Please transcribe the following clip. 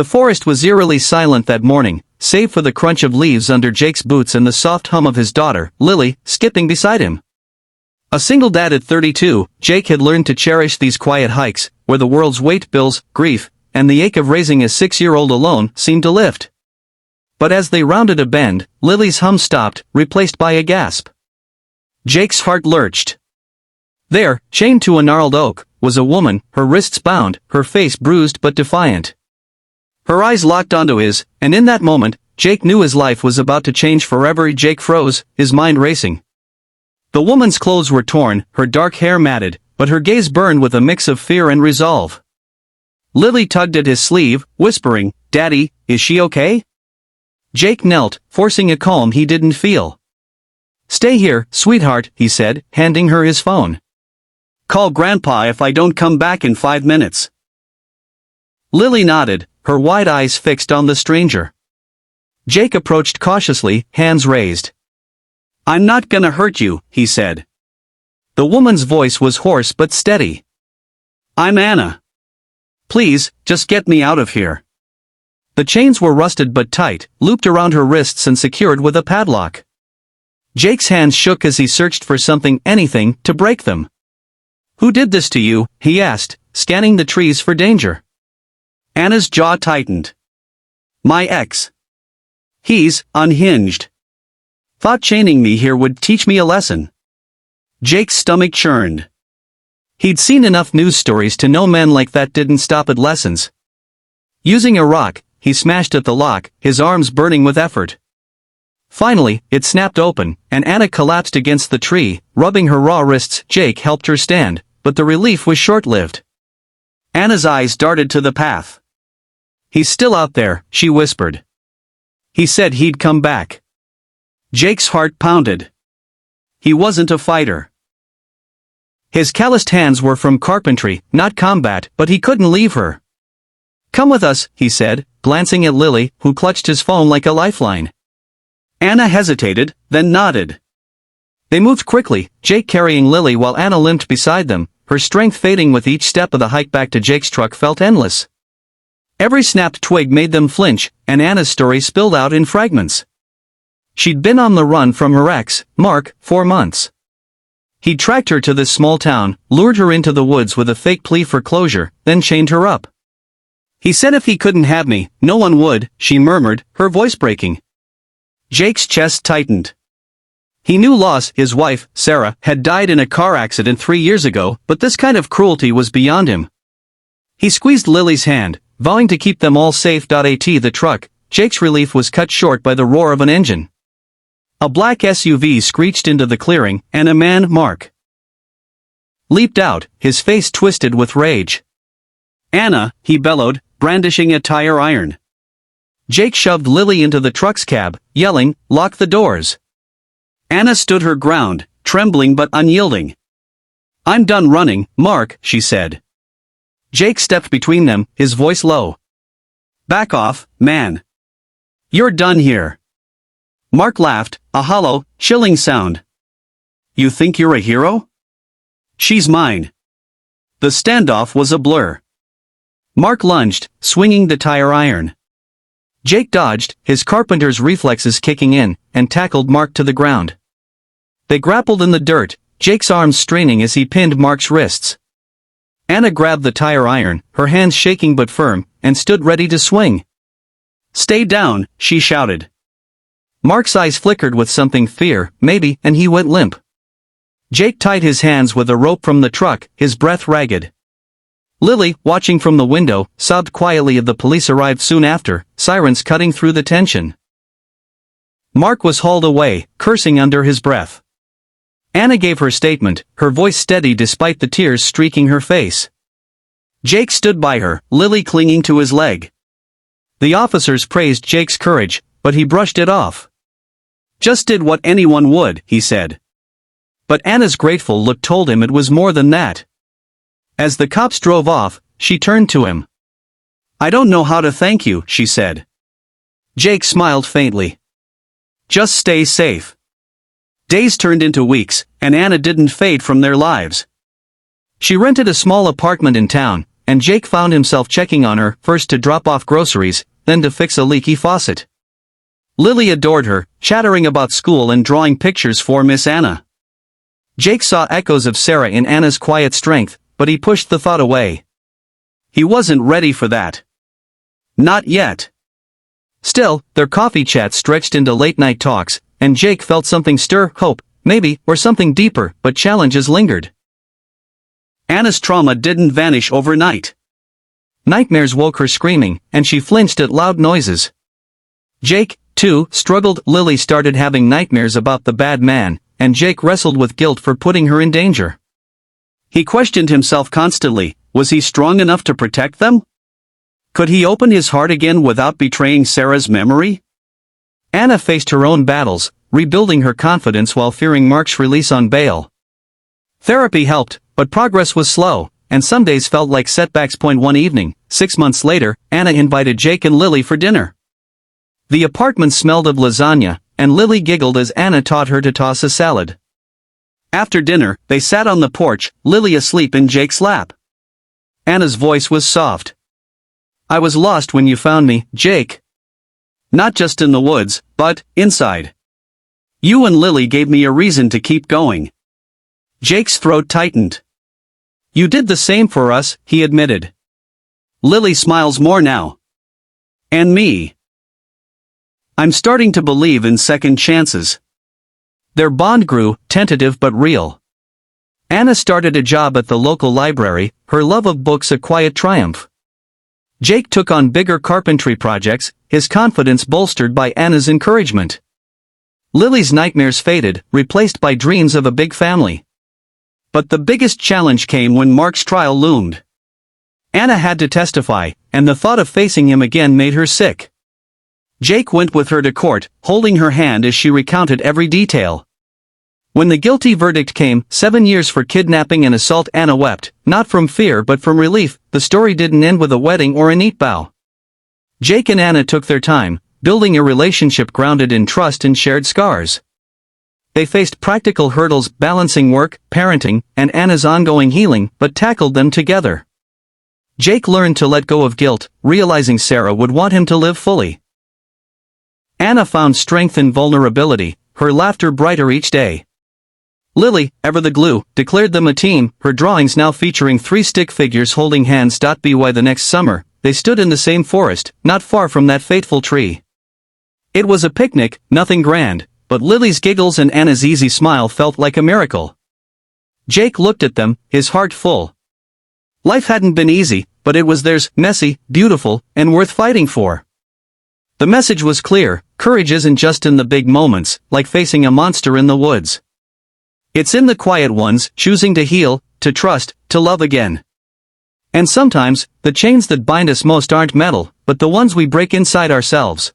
The forest was eerily silent that morning, save for the crunch of leaves under Jake's boots and the soft hum of his daughter, Lily, skipping beside him. A single dad at 32, Jake had learned to cherish these quiet hikes, where the world's weight, bills, grief, and the ache of raising a 6-year-old alone seemed to lift. But as they rounded a bend, Lily's hum stopped, replaced by a gasp. Jake's heart lurched. There, chained to a gnarled oak, was a woman, her wrists bound, her face bruised but defiant. Her eyes locked onto his, and in that moment, Jake knew his life was about to change forever. Jake froze, his mind racing. The woman's clothes were torn, her dark hair matted, but her gaze burned with a mix of fear and resolve. Lily tugged at his sleeve, whispering, "Daddy, is she okay?" Jake knelt, forcing a calm he didn't feel. "Stay here, sweetheart," he said, handing her his phone. "Call Grandpa if I don't come back in 5 minutes." Lily nodded, her wide eyes fixed on the stranger. Jake approached cautiously, hands raised. "I'm not gonna hurt you," he said. The woman's voice was hoarse but steady. "I'm Anna. Please, just get me out of here." The chains were rusted but tight, looped around her wrists and secured with a padlock. Jake's hands shook as he searched for something, anything, to break them. "Who did this to you?" he asked, scanning the trees for danger. Anna's jaw tightened. "My ex. He's unhinged. Thought chaining me here would teach me a lesson." Jake's stomach churned. He'd seen enough news stories to know men like that didn't stop at lessons. Using a rock, he smashed at the lock, his arms burning with effort. Finally, it snapped open, and Anna collapsed against the tree, rubbing her raw wrists. Jake helped her stand, but the relief was short-lived. Anna's eyes darted to the path. "He's still out there," she whispered. "He said he'd come back." Jake's heart pounded. He wasn't a fighter. His calloused hands were from carpentry, not combat, but he couldn't leave her. "Come with us," he said, glancing at Lily, who clutched his phone like a lifeline. Anna hesitated, then nodded. They moved quickly, Jake carrying Lily while Anna limped beside them, her strength fading with each step of the hike. Back to Jake's truck felt endless. Every snapped twig made them flinch, and Anna's story spilled out in fragments. She'd been on the run from her ex, Mark, 4 months. He'd tracked her to this small town, lured her into the woods with a fake plea for closure, then chained her up. "He said if he couldn't have me, no one would," she murmured, her voice breaking. Jake's chest tightened. He knew Loss, his wife, Sarah, had died in a car accident 3 years ago, but this kind of cruelty was beyond him. He squeezed Lily's hand, vowing to keep them all safe. At the truck, Jake's relief was cut short by the roar of an engine. A black SUV screeched into the clearing, and a man, Mark, leaped out, his face twisted with rage. "Anna," he bellowed, brandishing a tire iron. Jake shoved Lily into the truck's cab, yelling, "Lock the doors." Anna stood her ground, trembling but unyielding. "I'm done running, Mark," she said. Jake stepped between them, his voice low. "Back off, man. You're done here." Mark laughed, a hollow, chilling sound. "You think you're a hero? She's mine." The standoff was a blur. Mark lunged, swinging the tire iron. Jake dodged, his carpenter's reflexes kicking in, and tackled Mark to the ground. They grappled in the dirt, Jake's arms straining as he pinned Mark's wrists. Anna grabbed the tire iron, her hands shaking but firm, and stood ready to swing. "Stay down," she shouted. Mark's eyes flickered with something, fear, maybe, and he went limp. Jake tied his hands with a rope from the truck, his breath ragged. Lily, watching from the window, sobbed quietly as the police arrived soon after, sirens cutting through the tension. Mark was hauled away, cursing under his breath. Anna gave her statement, her voice steady despite the tears streaking her face. Jake stood by her, Lily clinging to his leg. The officers praised Jake's courage, but he brushed it off. "Just did what anyone would," he said. But Anna's grateful look told him it was more than that. As the cops drove off, she turned to him. "I don't know how to thank you," she said. Jake smiled faintly. "Just stay safe." Days turned into weeks, and Anna didn't fade from their lives. She rented a small apartment in town, and Jake found himself checking on her, first to drop off groceries, then to fix a leaky faucet. Lily adored her, chattering about school and drawing pictures for Miss Anna. Jake saw echoes of Sarah in Anna's quiet strength, but he pushed the thought away. He wasn't ready for that. Not yet. Still, their coffee chat stretched into late-night talks, and Jake felt something stir, hope, maybe, or something deeper, but challenges lingered. Anna's trauma didn't vanish overnight. Nightmares woke her screaming, and she flinched at loud noises. Jake, too, struggled. Lily started having nightmares about the bad man, and Jake wrestled with guilt for putting her in danger. He questioned himself constantly, was he strong enough to protect them? Could he open his heart again without betraying Sarah's memory? Anna faced her own battles, rebuilding her confidence while fearing Mark's release on bail. Therapy helped, but progress was slow, and some days felt like setbacks. One evening, 6 months later, Anna invited Jake and Lily for dinner. The apartment smelled of lasagna, and Lily giggled as Anna taught her to toss a salad. After dinner, they sat on the porch, Lily asleep in Jake's lap. Anna's voice was soft. I was lost when you found me, Jake. Not just in the woods, but inside. You and Lily gave me a reason to keep going. Jake's throat tightened. You did the same for us, he admitted. Lily smiles more now. And me. I'm starting to believe in second chances. Their bond grew, tentative but real. Anna started a job at the local library, her love of books a quiet triumph. Jake took on bigger carpentry projects, his confidence bolstered by Anna's encouragement. Lily's nightmares faded, replaced by dreams of a big family. But the biggest challenge came when Mark's trial loomed. Anna had to testify, and the thought of facing him again made her sick. Jake went with her to court, holding her hand as she recounted every detail. When the guilty verdict came, 7 years for kidnapping and assault, Anna wept, not from fear but from relief. The story didn't end with a wedding or a neat bow. Jake and Anna took their time, building a relationship grounded in trust and shared scars. They faced practical hurdles, balancing work, parenting, and Anna's ongoing healing, but tackled them together. Jake learned to let go of guilt, realizing Sarah would want him to live fully. Anna found strength in vulnerability, her laughter brighter each day. Lily, ever the glue, declared them a team, her drawings now featuring 3 stick figures holding hands. By the next summer, they stood in the same forest, not far from that fateful tree. It was a picnic, nothing grand, but Lily's giggles and Anna's easy smile felt like a miracle. Jake looked at them, his heart full. Life hadn't been easy, but it was theirs, messy, beautiful, and worth fighting for. The message was clear: courage isn't just in the big moments, like facing a monster in the woods. It's in the quiet ones, choosing to heal, to trust, to love again. And sometimes, the chains that bind us most aren't metal, but the ones we break inside ourselves.